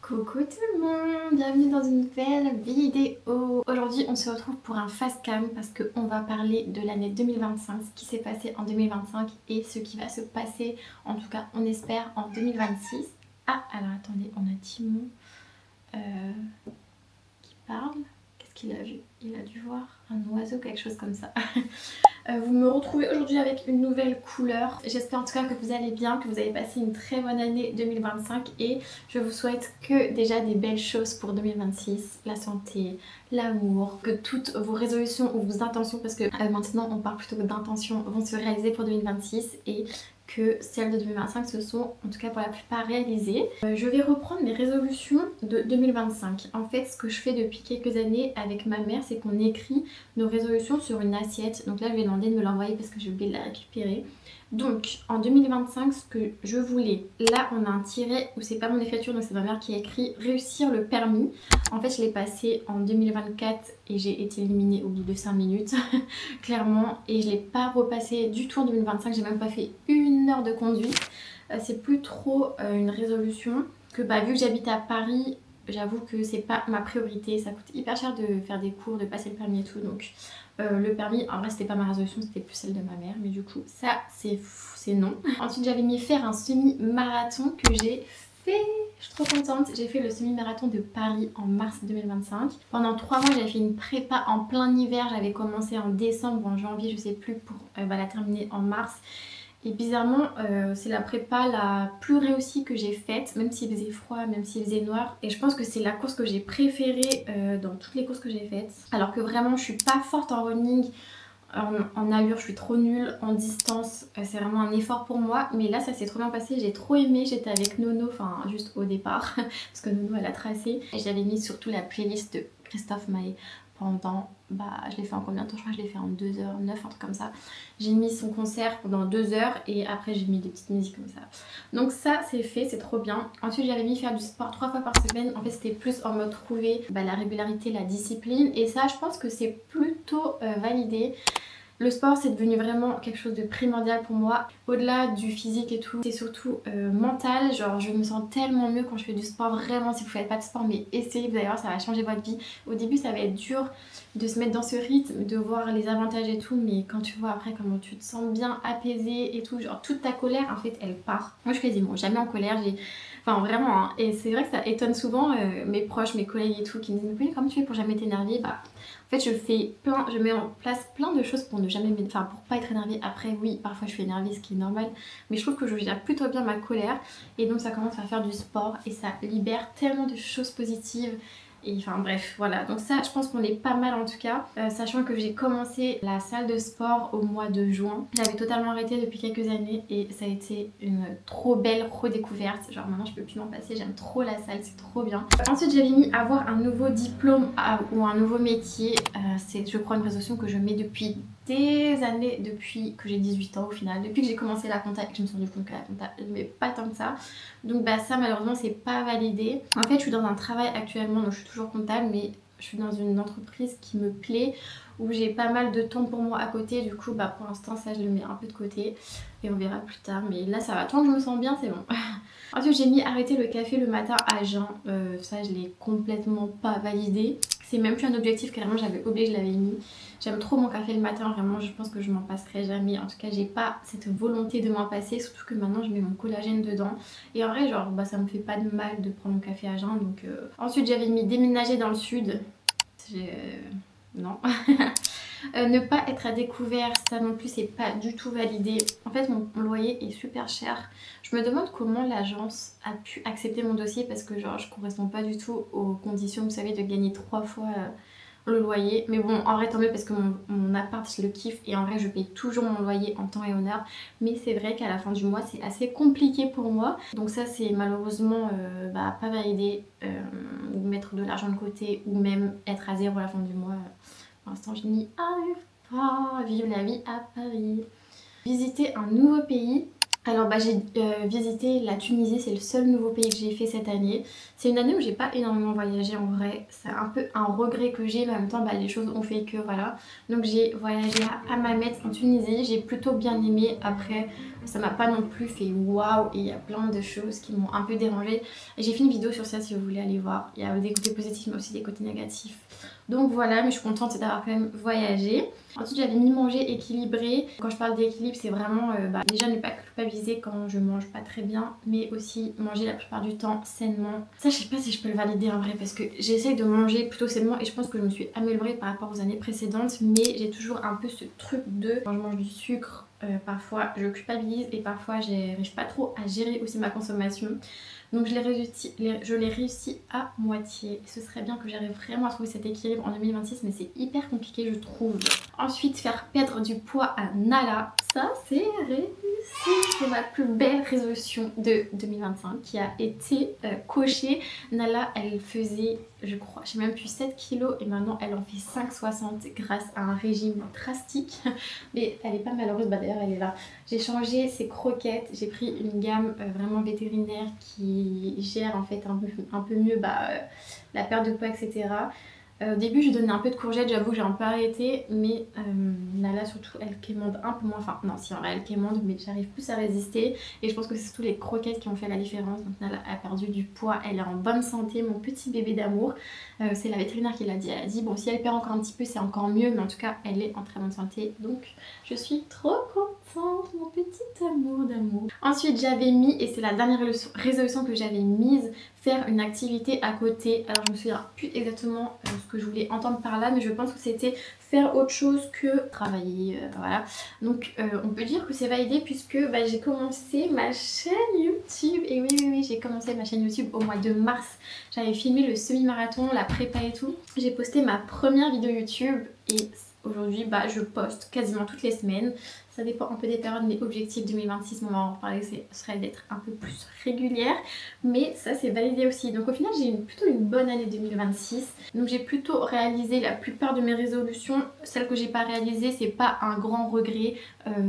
Coucou tout le monde, bienvenue dans une nouvelle vidéo. Aujourd'hui on se retrouve pour un fast cam parce qu'on va parler de l'année 2025, ce qui s'est passé en 2025 et ce qui va se passer, en tout cas on espère, en 2026. Ah alors attendez, on a Timon qui parle. Qu'est-ce qu'il a vu? Il a dû voir un oiseau, quelque chose comme ça. Vous me retrouvez aujourd'hui avec une nouvelle couleur. J'espère en tout cas que vous allez bien, que vous avez passé une très bonne année 2025 et je vous souhaite que déjà des belles choses pour 2026. La santé, l'amour, que toutes vos résolutions ou vos intentions, parce que maintenant on parle plutôt d'intentions, vont se réaliser pour 2026 et que celles de 2025 se sont en tout cas pour la plupart réalisées. Je vais reprendre mes résolutions de 2025. En fait ce que je fais depuis quelques années avec ma mère, c'est qu'on écrit nos résolutions sur une assiette. Donc là je vais demander de me l'envoyer parce que j'ai oublié de la récupérer. Donc en 2025 ce que je voulais, là on a un tiret où c'est pas mon écriture donc c'est ma mère qui a écrit réussir le permis. En fait je l'ai passé en 2024 et j'ai été éliminée au bout de 5 minutes clairement, et je l'ai pas repassé du tout en 2025, j'ai même pas fait 1 heure de conduite. C'est plus trop une résolution que vu que j'habite à Paris, j'avoue que c'est pas ma priorité, ça coûte hyper cher de faire des cours, de passer le permis et tout, donc le permis en vrai c'était pas ma résolution, c'était plus celle de ma mère, mais du coup ça c'est non. Ensuite j'avais mis faire un semi-marathon que j'ai fait, je suis trop contente, j'ai fait le semi-marathon de Paris en mars 2025. Pendant 3 mois j'avais fait une prépa en plein hiver, j'avais commencé en décembre ou en janvier je sais plus pour la terminer en mars. Et bizarrement, c'est la prépa la plus réussie que j'ai faite, même s'il faisait froid, même s'il faisait noir. Et je pense que c'est la course que j'ai préférée dans toutes les courses que j'ai faites. Alors que vraiment, je suis pas forte en running, en allure, je suis trop nulle. En distance, c'est vraiment un effort pour moi. Mais là, ça s'est trop bien passé, j'ai trop aimé. J'étais avec Nono, enfin juste au départ, parce que Nono, elle a tracé. Et j'avais mis surtout la playlist de Christophe Maé pendant, je l'ai fait en combien de temps? Je crois que je l'ai fait en 2h09, un truc comme ça. J'ai mis son concert pendant 2 heures et après j'ai mis des petites musiques comme ça. Donc ça c'est fait, c'est trop bien. Ensuite j'avais mis faire du sport 3 fois par semaine. En fait c'était plus en mode trouver la régularité, la discipline. Et ça je pense que c'est plutôt validé. Le sport c'est devenu vraiment quelque chose de primordial pour moi. Au-delà du physique et tout, c'est surtout mental. Genre je me sens tellement mieux quand je fais du sport. Vraiment, si vous faites pas de sport, mais essayez, vous allez voir, ça va changer votre vie. Au début ça va être dur de se mettre dans ce rythme, de voir les avantages et tout, mais quand tu vois après comment tu te sens bien apaisé et tout, genre toute ta colère en fait elle part. Moi je suis quasiment jamais en colère, enfin vraiment hein. Et c'est vrai que ça étonne souvent mes proches, mes collègues et tout qui me disent mais comment tu fais pour jamais t'énerver? En fait je mets en place plein de choses pour ne jamais pour pas être énervée. Après oui parfois je suis énervée, ce qui est normal, mais je trouve que je gère plutôt bien ma colère et donc ça commence à faire du sport et ça libère tellement de choses positives. Et enfin bref voilà, donc ça je pense qu'on est pas mal en tout cas, sachant que j'ai commencé la salle de sport au mois de juin. J'avais totalement arrêté depuis quelques années et ça a été une trop belle redécouverte. Genre maintenant je peux plus m'en passer, j'aime trop la salle, c'est trop bien. Ensuite j'avais mis avoir un nouveau diplôme ou un nouveau métier. C'est je crois une résolution que je mets depuis des années, depuis que j'ai 18 ans au final, depuis que j'ai commencé la compta et que je me suis rendu compte que la compta mais pas tant que ça. Donc ça malheureusement c'est pas validé. En fait je suis dans un travail actuellement, donc je suis toujours comptable, mais je suis dans une entreprise qui me plaît, où j'ai pas mal de temps pour moi à côté. Du coup pour l'instant ça je le mets un peu de côté et on verra plus tard, mais là ça va, tant que je me sens bien c'est bon. Ensuite j'ai mis arrêter le café le matin à jeun. Ça je l'ai complètement pas validé. C'est même plus un objectif, carrément j'avais oublié, je l'avais mis. J'aime trop mon café le matin, vraiment je pense que je m'en passerai jamais. En tout cas j'ai pas cette volonté de m'en passer, surtout que maintenant je mets mon collagène dedans. Et en vrai genre ça me fait pas de mal de prendre mon café à jeun donc... Ensuite j'avais mis déménager dans le sud. Non. Ne pas être à découvert, ça non plus c'est pas du tout validé. En fait mon loyer est super cher. Je me demande comment l'agence a pu accepter mon dossier parce que genre je correspond pas du tout aux conditions, vous savez, de gagner 3 fois le loyer. Mais bon en vrai tant mieux parce que mon appart je le kiffe et en vrai je paye toujours mon loyer en temps et en heure. Mais c'est vrai qu'à la fin du mois c'est assez compliqué pour moi. Donc ça c'est malheureusement pas validé. Mettre de l'argent de côté ou même être à zéro à la fin du mois. Pour l'instant je n'y arrive pas. Vive la vie à Paris. Visiter un nouveau pays. Alors j'ai visité la Tunisie, c'est le seul nouveau pays que j'ai fait cette année. C'est une année où j'ai pas énormément voyagé en vrai. C'est un peu un regret que j'ai, mais en même temps les choses ont fait que voilà. Donc j'ai voyagé à Hammamet en Tunisie, j'ai plutôt bien aimé. Après ça m'a pas non plus fait waouh et il y a plein de choses qui m'ont un peu dérangée. J'ai fait une vidéo sur ça si vous voulez aller voir. Il y a des côtés positifs mais aussi des côtés négatifs. Donc voilà, mais je suis contente d'avoir quand même voyagé. Ensuite j'avais mis manger équilibré. Quand je parle d'équilibre c'est vraiment déjà ne pas culpabiliser quand je mange pas très bien, mais aussi manger la plupart du temps sainement. Ça je sais pas si je peux le valider en vrai parce que j'essaye de manger plutôt sainement et je pense que je me suis améliorée par rapport aux années précédentes, mais j'ai toujours un peu ce truc de quand je mange du sucre, parfois je culpabilise et parfois j'arrive pas trop à gérer aussi ma consommation. Donc je l'ai réussi à moitié. Ce serait bien que j'arrive vraiment à trouver cet équilibre en 2026, mais c'est hyper compliqué je trouve. Ensuite, faire perdre du poids à Nala. Ça c'est réussi. C'est ma plus belle résolution de 2025 qui a été cochée. Nala, elle faisait, je crois, j'ai même plus 7 kilos et maintenant elle en fait 5,60 grâce à un régime drastique. Mais elle est pas malheureuse, bah d'ailleurs elle est là. J'ai changé ses croquettes, j'ai pris une gamme vraiment vétérinaire qui gère en fait un peu mieux la perte de poids, etc. Au début je donnais un peu de courgettes, j'avoue que j'ai un peu arrêté, mais Nala surtout elle quémande un peu moins, enfin non si en vrai elle quémande mais j'arrive plus à résister et je pense que c'est surtout les croquettes qui ont fait la différence. Donc Nala a perdu du poids, elle est en bonne santé, mon petit bébé d'amour. C'est la vétérinaire qui l'a dit, elle a dit bon si elle perd encore un petit peu c'est encore mieux, mais en tout cas elle est en très bonne santé donc je suis trop contente, mon petit amour d'amour. Ensuite j'avais mis, et c'est la dernière résolution que j'avais mise, faire une activité à côté. Alors je me souviens plus exactement ce que je voulais entendre par là, mais je pense que c'était faire autre chose que travailler, voilà. Donc on peut dire que c'est validé puisque j'ai commencé ma chaîne YouTube. Et oui, j'ai commencé ma chaîne YouTube au mois de mars. J'avais filmé le semi-marathon, la prépa et tout. J'ai posté ma première vidéo YouTube et aujourd'hui je poste quasiment toutes les semaines. Ça dépend un peu des périodes, mais objectif 2026, on va en reparler, ce serait d'être un peu plus régulière. Mais ça c'est validé aussi. Donc au final j'ai plutôt une bonne année 2026. Donc j'ai plutôt réalisé la plupart de mes résolutions. Celles que j'ai pas réalisées, c'est pas un grand regret.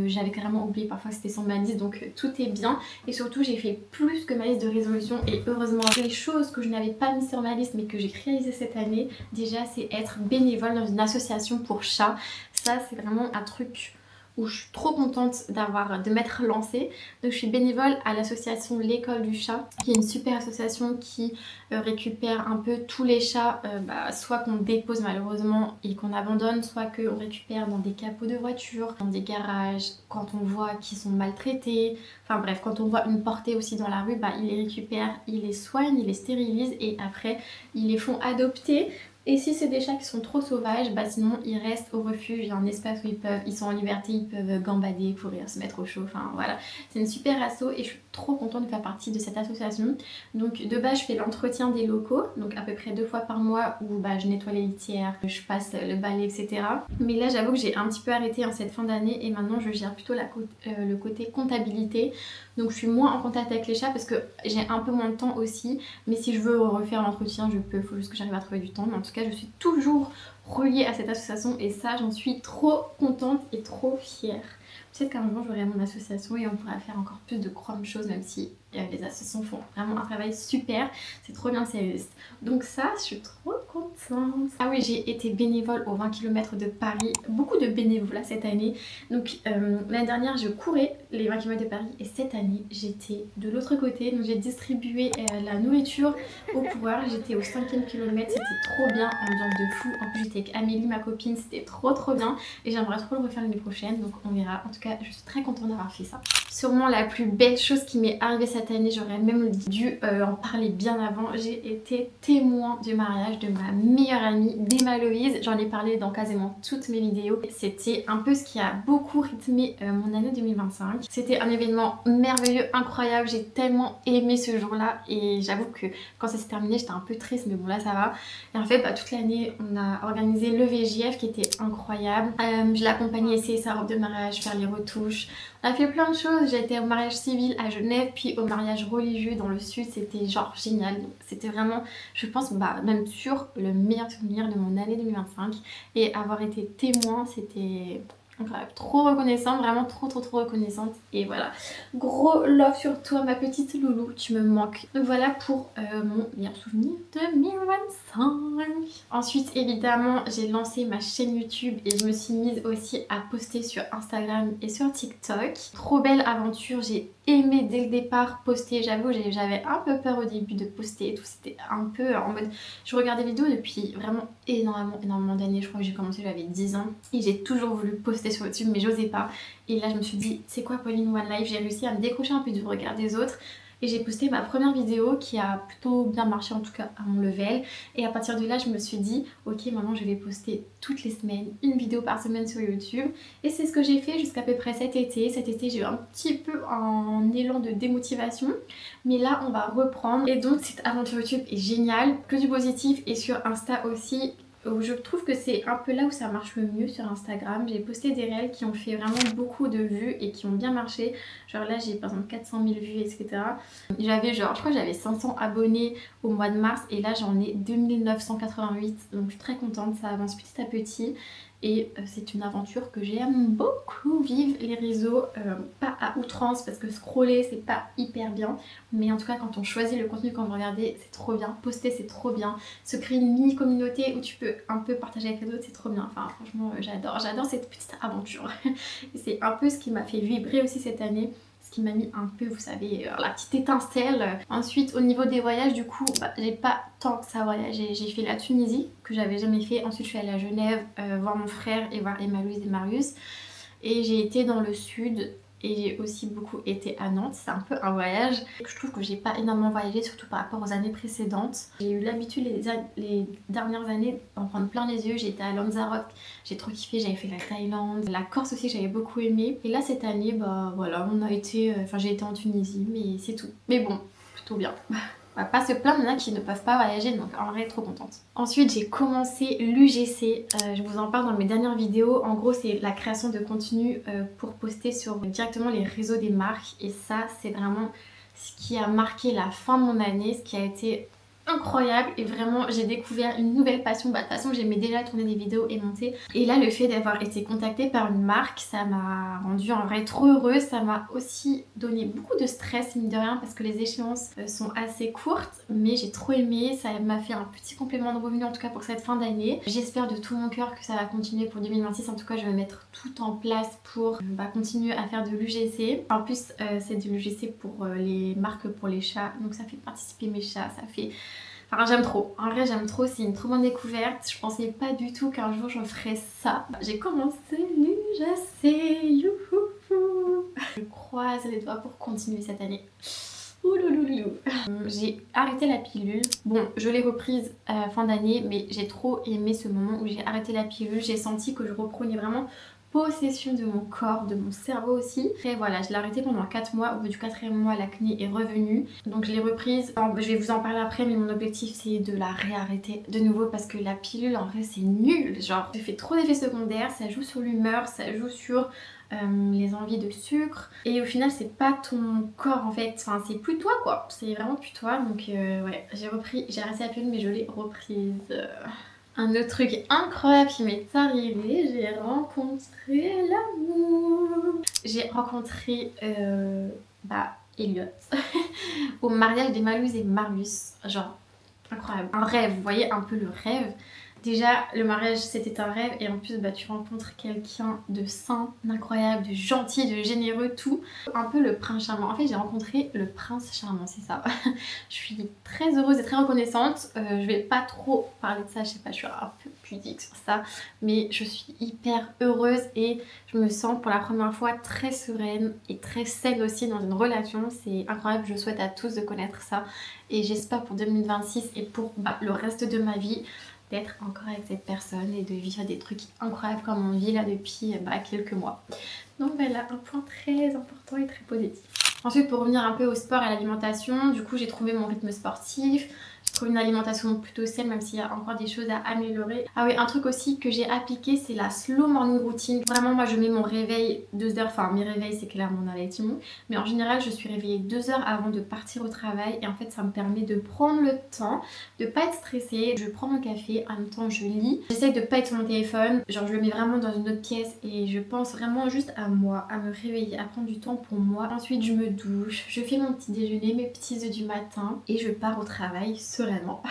J'avais carrément oublié parfois que c'était sur ma liste, donc tout est bien. Et surtout j'ai fait plus que ma liste de résolutions et heureusement. Les choses que je n'avais pas mis sur ma liste mais que j'ai réalisées cette année, déjà c'est être bénévole dans une association pour chats. Ça c'est vraiment un truc où je suis trop contente de m'être lancée. Donc je suis bénévole à l'association L'école du chat, qui est une super association qui récupère un peu tous les chats, soit qu'on dépose malheureusement et qu'on abandonne, soit qu'on récupère dans des capots de voiture, dans des garages, quand on voit qu'ils sont maltraités, enfin bref, quand on voit une portée aussi dans la rue, ils les récupèrent, ils les soignent, ils les stérilisent et après ils les font adopter. Et si c'est des chats qui sont trop sauvages, sinon ils restent au refuge, il y a un espace où ils sont en liberté, ils peuvent gambader, courir, se mettre au chaud, enfin voilà. C'est une super asso et je suis trop contente de faire partie de cette association. Donc de base je fais l'entretien des locaux, donc à peu près 2 fois par mois où je nettoie les litières, je passe le balai, etc. Mais là j'avoue que j'ai un petit peu arrêté en cette fin d'année et maintenant je gère plutôt le côté comptabilité. Donc je suis moins en contact avec les chats parce que j'ai un peu moins de temps aussi. Mais si je veux refaire l'entretien, je peux, il faut juste que j'arrive à trouver du temps. Mais en tout cas, je suis toujours reliée à cette association et ça, j'en suis trop contente et trop fière. Peut-être qu'un jour, j'aurai mon association et on pourra faire encore plus de grandes choses, même si les associations font vraiment un travail super. C'est trop bien, c'est juste. Donc ça, je suis trop contente. Ah oui, j'ai été bénévole aux 20 km de Paris. Beaucoup de bénévolat cette année. Donc l'année dernière, je courais les 20 km de Paris et cette année, j'étais de l'autre côté. Donc j'ai distribué la nourriture aux coureurs. J'étais au 5e kilomètre, c'était trop bien, ambiance de fou. En plus, j'étais avec Amélie, ma copine, c'était trop bien. Et j'aimerais trop le refaire l'année prochaine, donc on verra. En tout cas, je suis très contente d'avoir fait ça. Sûrement la plus belle chose qui m'est arrivée cette année, j'aurais même dû en parler bien avant. J'ai été témoin du mariage de ma meilleure amie, d'Emma Loïse. J'en ai parlé dans quasiment toutes mes vidéos. C'était un peu ce qui a beaucoup rythmé mon année 2025. C'était un événement merveilleux, incroyable. J'ai tellement aimé ce jour-là et j'avoue que quand ça s'est terminé, j'étais un peu triste, mais bon là ça va. Et en fait, toute l'année, on a organisé le VJF qui était incroyable. Je l'ai accompagnée essayer sa robe de mariage, faire les retouches. On a fait plein de choses. J'ai été au mariage civil à Genève, puis au mariage religieux dans le sud. C'était genre génial. C'était vraiment, je pense, même sûr, le meilleur souvenir de mon année 2025. Et avoir été témoin, c'était incroyable. Trop reconnaissante, vraiment trop reconnaissante. Et voilà, gros love sur toi ma petite loulou, tu me manques. Donc voilà pour mon meilleur souvenir 2025. Ensuite évidemment j'ai lancé ma chaîne YouTube et je me suis mise aussi à poster sur Instagram et sur TikTok. Trop belle aventure, j'ai aimé dès le départ poster. J'avoue j'avais un peu peur au début de poster et tout, c'était un peu en mode... Je regardais des vidéos depuis vraiment énormément d'années. Je crois que j'ai commencé, j'avais 10 ans et j'ai toujours voulu poster sur YouTube mais j'osais pas. Et là je me suis dit c'est quoi Pauline One Life, j'ai réussi à me décrocher un peu du regard des autres. Et j'ai posté ma première vidéo qui a plutôt bien marché, en tout cas à mon level. Et à partir de là je me suis dit ok maintenant je vais poster toutes les semaines, une vidéo par semaine sur YouTube. Et c'est ce que j'ai fait jusqu'à peu près cet été. Cet été j'ai eu un petit peu un élan de démotivation. Mais là on va reprendre. Et donc cette aventure YouTube est géniale, que du positif. Et sur Insta aussi. Je trouve que c'est un peu là où ça marche le mieux sur Instagram. J'ai posté des réels qui ont fait vraiment beaucoup de vues et qui ont bien marché. Genre là j'ai par exemple 400 000 vues etc. J'avais genre, je crois que j'avais 500 abonnés au mois de mars et là j'en ai 2988. Donc je suis très contente, ça avance petit à petit. Et c'est une aventure que j'aime beaucoup vivre, les réseaux, pas à outrance parce que scroller c'est pas hyper bien, mais en tout cas quand on choisit le contenu qu'on veut regarder c'est trop bien, poster c'est trop bien, se créer une mini communauté où tu peux un peu partager avec les autres c'est trop bien, enfin franchement j'adore cette petite aventure. Et c'est un peu ce qui m'a fait vibrer aussi cette année. Ce qui m'a mis un peu, vous savez, la petite étincelle. Ensuite, au niveau des voyages, du coup, j'ai pas tant que ça voyagé. J'ai fait la Tunisie, que j'avais jamais fait. Ensuite, je suis allée à Genève voir mon frère et voir Emma-Louise et Marius. Et j'ai été dans le sud. Et j'ai aussi beaucoup été à Nantes, c'est un peu un voyage. Je trouve que j'ai pas énormément voyagé, surtout par rapport aux années précédentes. J'ai eu l'habitude les dernières années d'en prendre plein les yeux. J'ai été à Lanzarote, j'ai trop kiffé, j'avais fait la Thaïlande, la Corse aussi j'avais beaucoup aimé. Et là cette année, bah voilà, on a été, j'ai été en Tunisie, mais c'est tout. Mais bon, plutôt bien. On va pas se plaindre, il y en a qui ne peuvent pas voyager, donc en vrai trop contente. Ensuite j'ai commencé l'UGC, je vous en parle dans mes dernières vidéos. En gros c'est la création de contenu pour poster sur directement les réseaux des marques. Et ça c'est vraiment ce qui a marqué la fin de mon année, ce qui a été incroyable. Et vraiment j'ai découvert une nouvelle passion. Bah de toute façon j'aimais déjà tourner des vidéos et monter. Et là le fait d'avoir été contactée par une marque, ça m'a rendue en vrai trop heureuse. Ça m'a aussi donné beaucoup de stress mine de rien parce que les échéances sont assez courtes. Mais j'ai trop aimé, ça m'a fait un petit complément de revenu en tout cas pour cette fin d'année. J'espère de tout mon cœur que ça va continuer pour 2026. En tout cas je vais mettre tout en place pour continuer à faire de l'UGC. En plus c'est de l'UGC pour les marques pour les chats. Donc ça fait participer mes chats, ça fait... Enfin j'aime trop, en vrai j'aime trop, c'est une trop bonne découverte. Je pensais pas du tout qu'un jour je ferais ça. J'ai commencé l'UGC, youhou. Je croise les doigts pour continuer cette année. Oulouloulou. J'ai arrêté la pilule. Bon, je l'ai reprise à la fin d'année, mais j'ai trop aimé ce moment où j'ai arrêté la pilule. J'ai senti que je reprenais vraiment possession de mon corps, de mon cerveau aussi. Et voilà, je l'ai arrêté pendant 4 mois. Au bout du 4e mois, l'acné est revenue. Donc je l'ai reprise. Je vais vous en parler après, mais mon objectif c'est de la réarrêter de nouveau parce que la pilule en vrai c'est nul. Genre, ça fait trop d'effets secondaires, ça joue sur l'humeur, ça joue sur les envies de sucre. Et au final c'est pas ton corps en fait, enfin c'est plus toi quoi. C'est vraiment plus toi. Donc ouais, j'ai arrêté la pilule mais je l'ai reprise. Un autre truc incroyable qui m'est arrivé, j'ai rencontré l'amour. J'ai rencontré Elliot au mariage d'Emma-Louise et Marius. Genre incroyable, un rêve, vous voyez un peu le rêve. Déjà le mariage c'était un rêve et en plus tu rencontres quelqu'un de sain, d'incroyable, de gentil, de généreux, tout. Un peu le prince charmant. En fait j'ai rencontré le prince charmant, c'est ça. Je suis très heureuse et très reconnaissante. Je vais pas trop parler de ça, je sais pas, je suis un peu pudique sur ça. Mais je suis hyper heureuse et je me sens pour la première fois très sereine et très saine aussi dans une relation. C'est incroyable, je souhaite à tous de connaître ça. Et j'espère pour 2026 et pour le reste de ma vie d'être encore avec cette personne et de vivre des trucs incroyables comme on vit là depuis quelques mois. Donc voilà, un point très important et très positif. Ensuite pour revenir un peu au sport et à l'alimentation, du coup j'ai trouvé mon rythme sportif. J'ai trouvé une alimentation plutôt saine même s'il y a encore des choses à améliorer. Ah oui, un truc aussi que j'ai appliqué c'est la slow morning routine. Vraiment moi je mets mon réveil 2 heures, enfin mes réveils c'est clairement mon allaitement. Mais en général je suis réveillée 2 heures avant de partir au travail et en fait ça me permet de prendre le temps, de pas être stressée. Je prends mon café, en même temps je lis. J'essaye de pas être sur mon téléphone, genre je le mets vraiment dans une autre pièce et je pense vraiment juste à moi, à me réveiller, à prendre du temps pour moi. Ensuite je me douche, je fais mon petit déjeuner, mes petits œufs du matin et je pars au travail sereinement.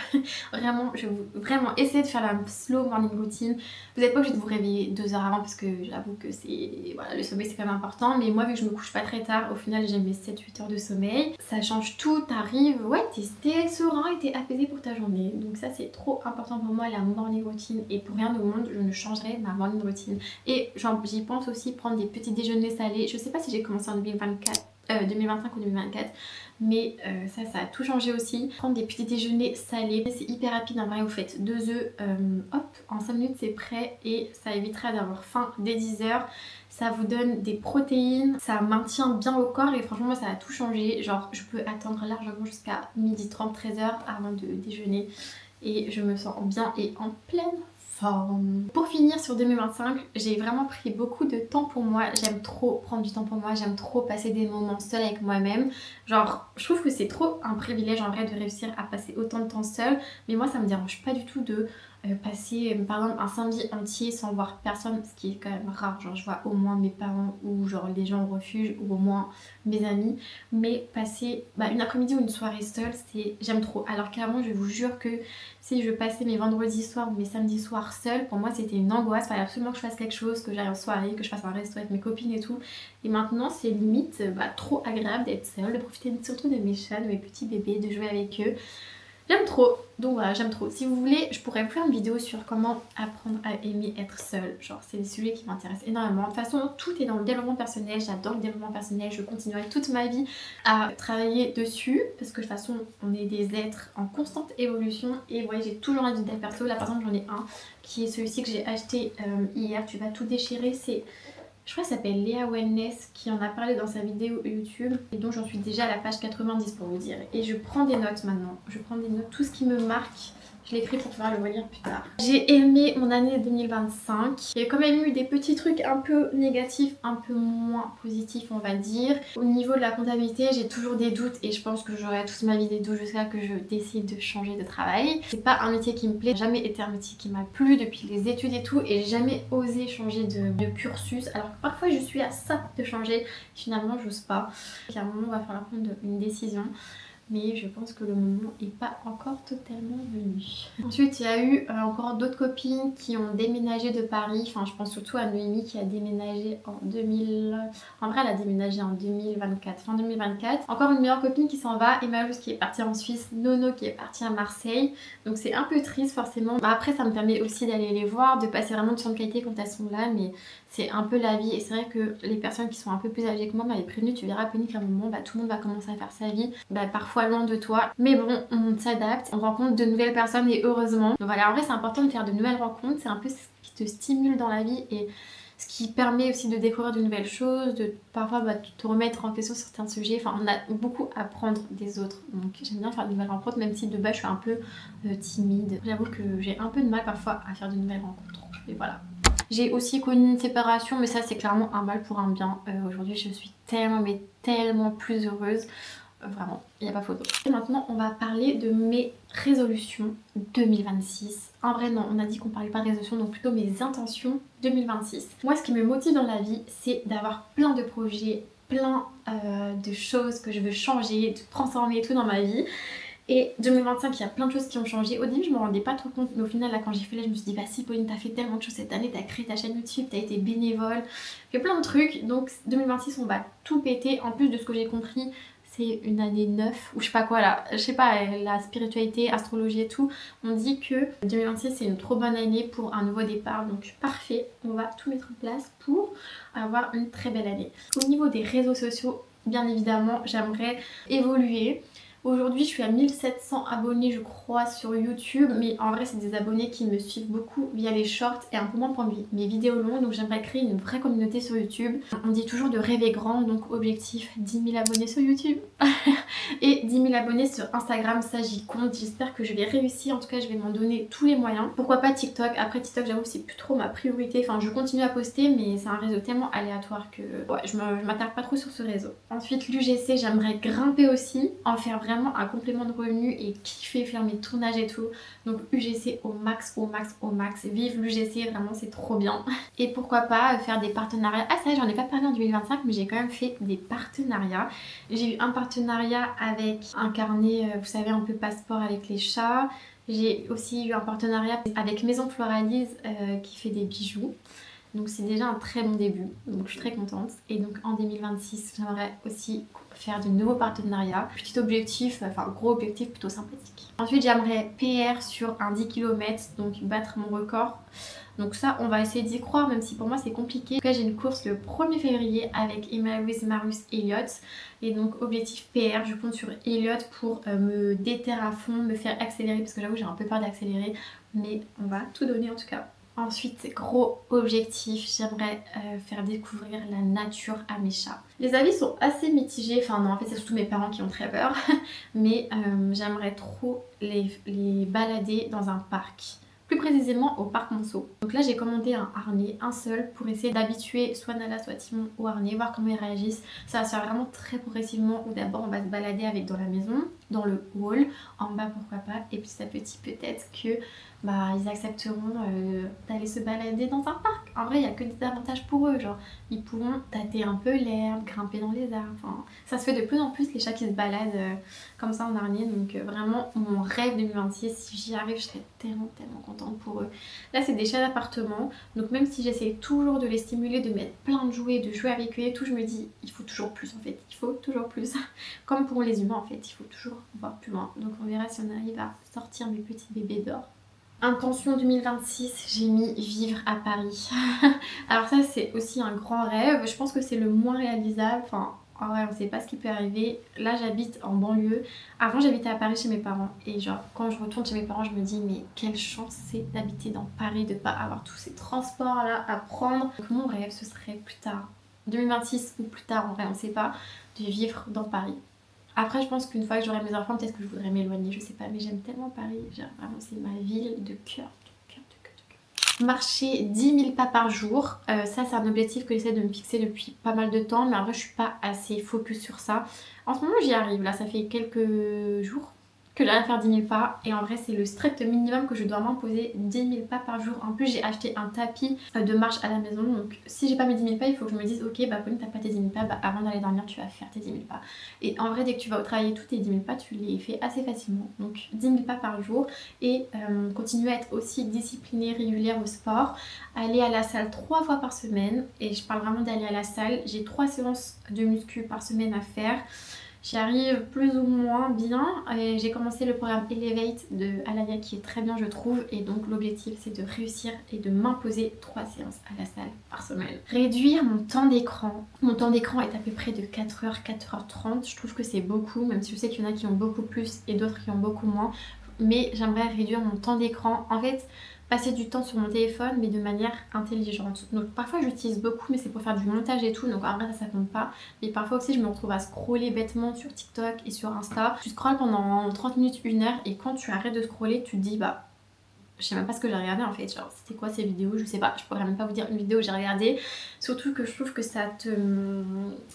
Vraiment, je vous vraiment essayez de faire la slow morning routine. Vous n'êtes pas obligé de vous réveiller 2 heures avant parce que j'avoue que c'est voilà, le sommeil c'est quand même important, mais moi vu que je me couche pas très tard, au final j'ai mes 7-8 heures de sommeil. Ça change tout, t'arrives, ouais, t'es serein et t'es apaisé pour ta journée. Donc ça c'est trop important pour moi, la morning routine, et pour rien au monde je ne changerai ma morning routine. Et j'y pense aussi, prendre des petits déjeuners salés. Je sais pas si j'ai commencé en 2025 ou 2024, mais ça a tout changé aussi. Prendre des petits déjeuners salés, c'est hyper rapide en vrai. Vous faites 2 œufs, hop, en 5 minutes c'est prêt et ça évitera d'avoir faim dès 10 heures. Ça vous donne des protéines, ça maintient bien au corps et franchement moi ça a tout changé. Genre je peux attendre largement jusqu'à 12h30, 13h avant de déjeuner et je me sens bien et en pleine forme. Pour finir sur 2025, j'ai vraiment pris beaucoup de temps pour moi. J'aime trop prendre du temps pour moi, j'aime trop passer des moments seule avec moi-même. Genre, je trouve que c'est trop un privilège en vrai de réussir à passer autant de temps seule. Mais moi, ça me dérange pas du tout de passer par exemple un samedi entier sans voir personne, ce qui est quand même rare. Genre, je vois au moins mes parents ou genre les gens au refuge ou au moins mes amis. Mais passer une après-midi ou une soirée seule, j'aime trop. Alors clairement, je vous jure que si je passais mes vendredis soirs ou mes samedis soirs seule, pour moi c'était une angoisse. Il fallait absolument que je fasse quelque chose, que j'aille en soirée, que je fasse un resto avec mes copines et tout. Et maintenant c'est limite trop agréable d'être seule, de profiter surtout de mes chats, de mes petits bébés, de jouer avec eux. J'aime trop, donc voilà, j'aime trop. Si vous voulez, je pourrais vous faire une vidéo sur comment apprendre à aimer être seule. Genre, c'est des sujets qui m'intéressent énormément. De toute façon, tout est dans le développement personnel. J'adore le développement personnel. Je continuerai toute ma vie à travailler dessus. Parce que de toute façon, on est des êtres en constante évolution. Et vous voyez, j'ai toujours un guide perso. Là, par exemple, j'en ai un qui est celui-ci que j'ai acheté hier. Tu vas tout déchirer. Je crois que ça s'appelle Léa Wellness qui en a parlé dans sa vidéo YouTube et donc j'en suis déjà à la page 90 pour vous dire. Et je prends des notes maintenant, je prends des notes, tout ce qui me marque, je l'écris pour pouvoir le relire plus tard. J'ai aimé mon année 2025. Il y a quand même eu des petits trucs un peu négatifs, un peu moins positifs on va dire. Au niveau de la comptabilité, j'ai toujours des doutes et je pense que j'aurai toute ma vie des doutes jusqu'à que je décide de changer de travail. C'est pas un métier qui me plaît, jamais été un métier qui m'a plu depuis les études et tout, et j'ai jamais osé changer de cursus. Alors que parfois je suis à ça de changer, finalement j'ose pas. À un moment on va falloir prendre une décision. Mais je pense que le moment n'est pas encore totalement venu. Ensuite, il y a eu encore d'autres copines qui ont déménagé de Paris. Enfin, je pense surtout à Noémie qui a déménagé en 2000... En vrai, elle a déménagé en 2024, fin 2024. Encore une meilleure copine qui s'en va, Emmaüs qui est partie en Suisse, Nono qui est partie à Marseille. Donc c'est un peu triste forcément. Après, ça me permet aussi d'aller les voir, de passer vraiment de temps de qualité quand elles sont là. Mais c'est un peu la vie. Et c'est vrai que les personnes qui sont un peu plus âgées que moi m'avaient prévenu, tu verras Penny qu'à un moment, tout le monde va commencer à faire sa vie. Parfois loin de toi, mais bon, on s'adapte, on rencontre de nouvelles personnes et heureusement. Donc voilà, en vrai c'est important de faire de nouvelles rencontres, c'est un peu ce qui te stimule dans la vie et ce qui permet aussi de découvrir de nouvelles choses, de parfois te remettre en question sur certains sujets. Enfin, on a beaucoup à apprendre des autres, donc j'aime bien faire de nouvelles rencontres, même si de base je suis un peu timide. J'avoue que j'ai un peu de mal parfois à faire de nouvelles rencontres, et voilà. J'ai aussi connu une séparation, mais ça c'est clairement un mal pour un bien. Aujourd'hui je suis tellement mais tellement plus heureuse. Vraiment, il n'y a pas photo. Et maintenant, on va parler de mes résolutions 2026. En vrai, non, on a dit qu'on parlait pas de résolutions, donc plutôt mes intentions 2026. Moi, ce qui me motive dans la vie, c'est d'avoir plein de projets, plein de choses que je veux changer, de transformer et tout dans ma vie. Et 2025, il y a plein de choses qui ont changé. Au début, je me rendais pas trop compte, mais au final, là, quand j'ai fait là, je me suis dit, si, Pauline, t'as fait tellement de choses cette année, t'as créé ta chaîne YouTube, t'as été bénévole, fait plein de trucs. Donc, 2026, on va tout péter. En plus de ce que j'ai compris, c'est une année 9 ou je sais pas quoi là, je sais pas, la spiritualité, astrologie et tout, on dit que 2026 c'est une trop bonne année pour un nouveau départ, donc parfait, on va tout mettre en place pour avoir une très belle année. Au niveau des réseaux sociaux, bien évidemment, j'aimerais évoluer. Aujourd'hui je suis à 1700 abonnés je crois sur YouTube, mais en vrai c'est des abonnés qui me suivent beaucoup via les shorts et un peu moins pour mes vidéos longues, donc j'aimerais créer une vraie communauté sur YouTube. On dit toujours de rêver grand, donc objectif 10 000 abonnés sur YouTube et 10 000 abonnés sur Instagram, ça j'y compte, j'espère que je vais réussir, en tout cas je vais m'en donner tous les moyens. Pourquoi pas TikTok, après TikTok j'avoue c'est plus trop ma priorité, enfin je continue à poster mais c'est un réseau tellement aléatoire que ouais, je m'attarde pas trop sur ce réseau. Ensuite l'UGC j'aimerais grimper aussi, en faire vraiment vraiment un complément de revenu et kiffer faire mes tournages et tout. Donc UGC au max, au max, au max. Vive l'UGC, vraiment c'est trop bien. Et pourquoi pas faire des partenariats. Ah ça j'en ai pas parlé en 2025 mais j'ai quand même fait des partenariats. J'ai eu un partenariat avec un carnet, vous savez, un peu passeport avec les chats. J'ai aussi eu un partenariat avec Maison Floralise qui fait des bijoux. Donc c'est déjà un très bon début, donc je suis très contente. Et donc en 2026, j'aimerais aussi faire de nouveaux partenariats. Petit objectif, enfin gros objectif plutôt sympathique. Ensuite j'aimerais PR sur un 10 km, donc battre mon record. Donc ça on va essayer d'y croire même si pour moi c'est compliqué. En tout cas j'ai une course le 1er février avec Emma Louise Marius Elliott. Et donc objectif PR, je compte sur Elliott pour me déterrer à fond, me faire accélérer parce que j'avoue j'ai un peu peur d'accélérer. Mais on va tout donner en tout cas. Ensuite, gros objectif, j'aimerais faire découvrir la nature à mes chats. Les avis sont assez mitigés, enfin non en fait c'est surtout mes parents qui ont très peur, mais j'aimerais trop les balader dans un parc. Plus précisément au parc Monceau. Donc là j'ai commandé un harnais, un seul, pour essayer d'habituer soit Nala soit Timon au harnais, voir comment ils réagissent. Ça va se faire vraiment très progressivement où d'abord on va se balader avec dans la maison, dans le hall, en bas pourquoi pas, et petit à petit peut-être que ils accepteront d'aller se balader dans un parc. En vrai il n'y a que des avantages pour eux, genre ils pourront tâter un peu l'herbe, grimper dans les arbres, enfin, ça se fait de plus en plus les chats qui se baladent comme ça en harnais, donc vraiment mon rêve 2026, si j'y arrive je serais tellement contente pour eux. Là c'est des chats d'appartement, donc même si j'essaie toujours de les stimuler, de mettre plein de jouets, de jouer avec eux et tout, je me dis il faut toujours plus en fait, il faut toujours plus. Comme pour les humains en fait, il faut toujours voir plus loin. Donc on verra si on arrive à sortir mes petits bébés d'or. Intention 2026, j'ai mis vivre à Paris. Alors ça c'est aussi un grand rêve, je pense que c'est le moins réalisable, enfin en vrai on sait pas ce qui peut arriver. Là j'habite en banlieue, avant j'habitais à Paris chez mes parents et genre quand je retourne chez mes parents je me dis mais quelle chance c'est d'habiter dans Paris, de pas avoir tous ces transports là à prendre. Donc mon rêve ce serait plus tard, 2026 ou plus tard en vrai on sait pas, de vivre dans Paris. Après je pense qu'une fois que j'aurai mes enfants peut-être que je voudrais m'éloigner, je sais pas, mais j'aime tellement Paris, genre vraiment c'est ma ville de cœur. Marcher 10 000 pas par jour, ça c'est un objectif que j'essaie de me fixer depuis pas mal de temps, mais en vrai je suis pas assez focus sur ça. En ce moment j'y arrive, là ça fait quelques jours que j'arrive à faire 10 000 pas et en vrai c'est le strict minimum que je dois m'imposer, 10 000 pas par jour. En plus j'ai acheté un tapis de marche à la maison, donc si j'ai pas mes 10 000 pas il faut que je me dise ok Pauline t'as pas tes 10 000 pas, avant d'aller dormir tu vas faire tes 10 000 pas. Et en vrai dès que tu vas au travail tous tes 10 000 pas tu les fais assez facilement, donc 10 000 pas par jour. Et continuer à être aussi disciplinée, régulière au sport, aller à la salle 3 fois par semaine, et je parle vraiment d'aller à la salle, j'ai 3 séances de muscu par semaine à faire. J'y arrive plus ou moins bien. J'ai commencé le programme Elevate de Alaya qui est très bien je trouve, et donc l'objectif c'est de réussir et de m'imposer 3 séances à la salle par semaine. Réduire mon temps d'écran. Mon temps d'écran est à peu près de 4h, 4h30. Je trouve que c'est beaucoup, même si je sais qu'il y en a qui ont beaucoup plus et d'autres qui ont beaucoup moins. Mais j'aimerais réduire mon temps d'écran. En fait, passer du temps sur mon téléphone mais de manière intelligente. Donc parfois j'utilise beaucoup mais c'est pour faire du montage et tout, donc en vrai ça compte pas. Mais parfois aussi je me retrouve à scroller bêtement sur TikTok et sur Insta. Tu scrolles pendant 30 minutes, 1 heure et quand tu arrêtes de scroller tu te dis je sais même pas ce que j'ai regardé en fait, genre c'était quoi ces vidéos, je sais pas, je pourrais même pas vous dire une vidéo que j'ai regardée. Surtout que je trouve que ça te...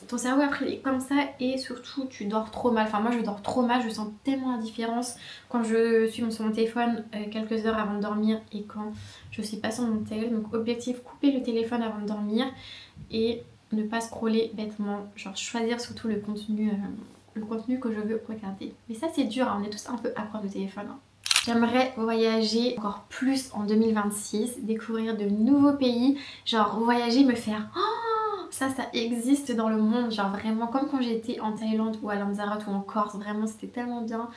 ton cerveau après il est comme ça et surtout tu dors trop mal. Enfin moi je dors trop mal, je sens tellement la différence quand je suis sur mon téléphone quelques heures avant de dormir et quand je suis pas sur mon tel. Donc objectif, couper le téléphone avant de dormir et ne pas scroller bêtement, genre choisir surtout le contenu que je veux regarder. Mais ça c'est dur, hein. On est tous un peu accro au téléphone. Hein. J'aimerais voyager encore plus en 2026, découvrir de nouveaux pays, genre voyager, me faire... Oh, ça existe dans le monde, genre vraiment comme quand j'étais en Thaïlande ou à Lanzarote ou en Corse, vraiment c'était tellement bien.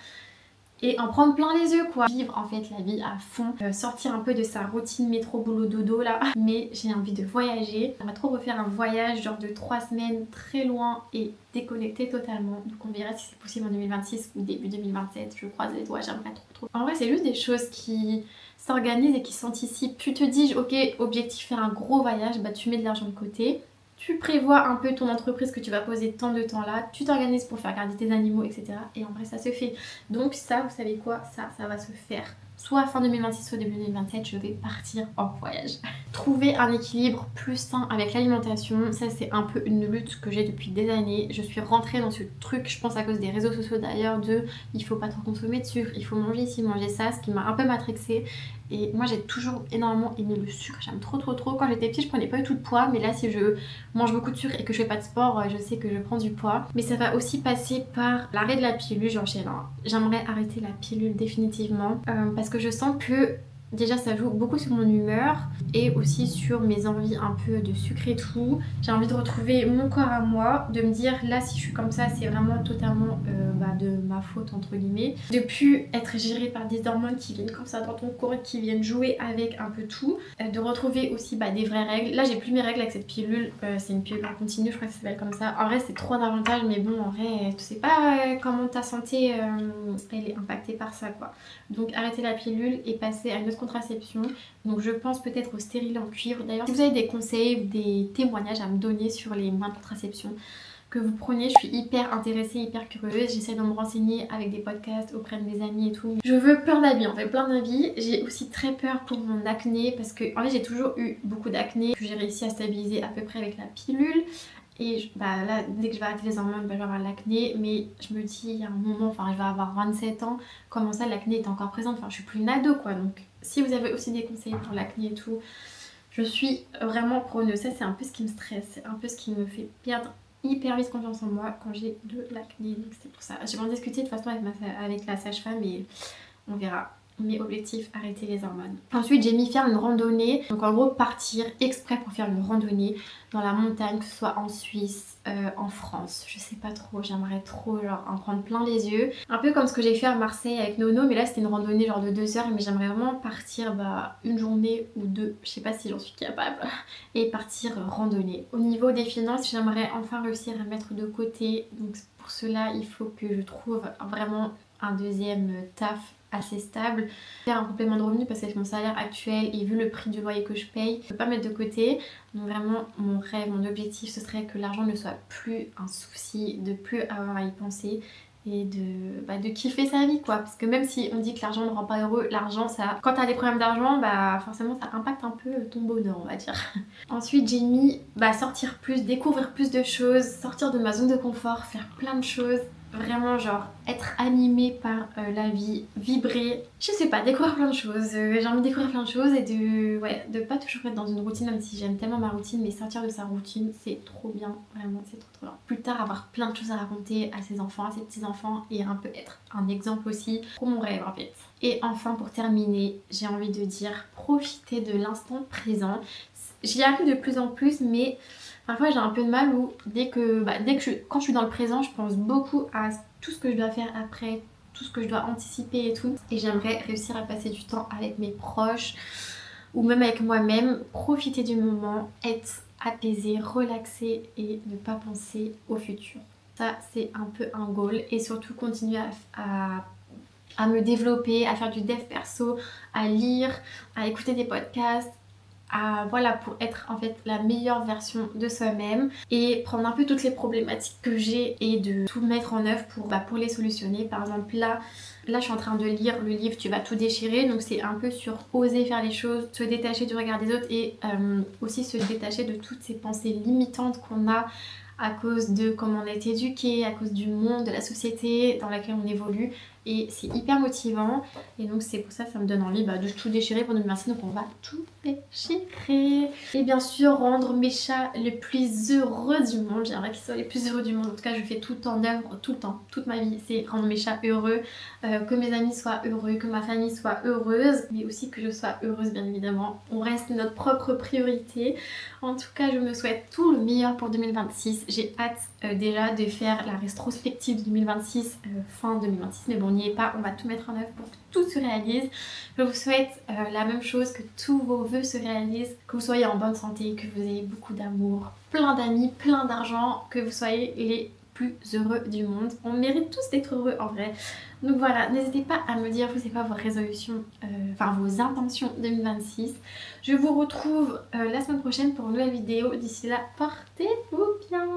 Et en prendre plein les yeux quoi. Vivre en fait la vie à fond, sortir un peu de sa routine métro boulot dodo là. Mais j'ai envie de voyager. On va trop refaire un voyage genre de 3 semaines très loin et déconnecter totalement. Donc on verra si c'est possible en 2026 ou début 2027. Je croise les doigts, j'aimerais trop. En vrai c'est juste des choses qui s'organisent et qui s'anticipent. Tu te dis ok objectif faire un gros voyage, tu mets de l'argent de côté. Tu prévois un peu ton entreprise que tu vas poser tant de temps là, tu t'organises pour faire garder tes animaux, etc. Et en vrai ça se fait. Donc ça, vous savez quoi, ça va se faire soit fin 2026, soit début 2027, je vais partir en voyage. Trouver un équilibre plus sain avec l'alimentation, ça c'est un peu une lutte que j'ai depuis des années. Je suis rentrée dans ce truc, je pense à cause des réseaux sociaux d'ailleurs, de il faut pas trop consommer de sucre, il faut manger ci, manger ça, ce qui m'a un peu matrixée. Et moi j'ai toujours énormément aimé le sucre, j'aime trop. Quand j'étais petite je prenais pas du tout de poids, mais là si je mange beaucoup de sucre et que je fais pas de sport, je sais que je prends du poids. Mais ça va aussi passer par l'arrêt de la pilule, j'enchaîne. J'aimerais arrêter la pilule définitivement parce que je sens que déjà ça joue beaucoup sur mon humeur et aussi sur mes envies un peu de sucre et tout. J'ai envie de retrouver mon corps à moi, de me dire là si je suis comme ça c'est vraiment totalement de ma faute entre guillemets. De plus être gérée par des hormones qui viennent comme ça dans ton corps et qui viennent jouer avec un peu tout. De retrouver aussi des vraies règles. Là j'ai plus mes règles avec cette pilule, c'est une pilule en continu je crois que ça s'appelle comme ça. En vrai c'est trop d'avantages mais bon en vrai tu sais pas comment ta santé elle est impactée par ça quoi. Donc arrêter la pilule et passer à une autre contraception. Donc je pense peut-être au stérilet en cuivre. D'ailleurs si vous avez des conseils ou des témoignages à me donner sur les moyens de contraception que vous preniez, je suis hyper intéressée, hyper curieuse. J'essaie de me renseigner avec des podcasts auprès de mes amis et tout. Je veux plein d'avis, en fait plein d'avis. J'ai aussi très peur pour mon acné parce que en fait j'ai toujours eu beaucoup d'acné que j'ai réussi à stabiliser à peu près avec la pilule. Et là, dès que je vais arrêter les hormones, je vais avoir l'acné. Mais je me dis, il y a un moment, je vais avoir 27 ans, comment ça l'acné est encore présente? Je suis plus une ado quoi. Donc si vous avez aussi des conseils pour l'acné et tout, je suis vraiment preneuse. Ça c'est un peu ce qui me stresse, c'est un peu ce qui me fait perdre hyper vite confiance en moi quand j'ai de l'acné. Donc c'est pour ça. Je vais en discuter de toute façon avec la sage-femme et on verra. Mes objectifs, arrêter les hormones. Ensuite j'ai mis faire une randonnée, donc en gros partir exprès pour faire une randonnée dans la montagne, que ce soit en Suisse, en France, je sais pas trop, j'aimerais trop en prendre plein les yeux. Un peu comme ce que j'ai fait à Marseille avec Nono, mais là c'était une randonnée de 2 heures, mais j'aimerais vraiment partir une journée ou deux, je sais pas si j'en suis capable, et partir randonner. Au niveau des finances, j'aimerais enfin réussir à mettre de côté, donc pour cela il faut que je trouve vraiment un deuxième taf assez stable, faire un complément de revenu parce qu'avec mon salaire actuel et vu le prix du loyer que je paye, je peux pas mettre de côté. Donc vraiment mon rêve, mon objectif ce serait que l'argent ne soit plus un souci, de plus avoir à y penser et de kiffer sa vie quoi, parce que même si on dit que l'argent ne rend pas heureux, l'argent ça, quand t'as des problèmes d'argent forcément ça impacte un peu ton bonheur on va dire. Ensuite j'ai mis sortir plus, découvrir plus de choses, sortir de ma zone de confort, faire plein de choses. Vraiment être animée par la vie, vibrer, je sais pas, découvrir plein de choses. J'ai envie de découvrir plein de choses et de pas toujours être dans une routine, même si j'aime tellement ma routine, mais sortir de sa routine c'est trop bien, vraiment c'est trop bien. Plus tard avoir plein de choses à raconter à ses enfants, à ses petits enfants et un peu être un exemple aussi pour mon rêve en fait. Et enfin pour terminer, j'ai envie de dire profiter de l'instant présent. J'y arrive de plus en plus mais parfois j'ai un peu de mal où quand je suis dans le présent, je pense beaucoup à tout ce que je dois faire après, tout ce que je dois anticiper et tout. Et j'aimerais réussir à passer du temps avec mes proches ou même avec moi-même, profiter du moment, être apaisée, relaxée et ne pas penser au futur. Ça c'est un peu un goal et surtout continuer à me développer, à faire du dev perso, à lire, à écouter des podcasts, pour être en fait la meilleure version de soi-même et prendre un peu toutes les problématiques que j'ai et de tout mettre en œuvre pour les solutionner. Par exemple là je suis en train de lire le livre Tu vas tout déchirer, donc c'est un peu sur oser faire les choses, se détacher du regard des autres et aussi se détacher de toutes ces pensées limitantes qu'on a à cause de comment on a été éduqué, à cause du monde, de la société dans laquelle on évolue et c'est hyper motivant et donc c'est pour ça que ça me donne envie de tout déchirer pour 2026, donc on va tout déchirer et bien sûr rendre mes chats les plus heureux du monde. J'aimerais qu'ils soient les plus heureux du monde, en tout cas je fais tout en œuvre tout le temps, toute ma vie, c'est rendre mes chats heureux, que mes amis soient heureux, que ma famille soit heureuse, mais aussi que je sois heureuse bien évidemment. On reste notre propre priorité. En tout cas je me souhaite tout le meilleur pour 2026. J'ai hâte déjà de faire la rétrospective de 2026 fin 2026, mais bon on n'y est pas, on va tout mettre en œuvre pour que tout se réalise. Je vous souhaite la même chose, que tous vos vœux se réalisent, que vous soyez en bonne santé, que vous ayez beaucoup d'amour, plein d'amis, plein d'argent, que vous soyez les plus heureux du monde. On mérite tous d'être heureux en vrai. Donc voilà, n'hésitez pas à me dire c'est quoi vos résolutions, vos intentions 2026. Je vous retrouve la semaine prochaine pour une nouvelle vidéo. D'ici là, portez-vous bien.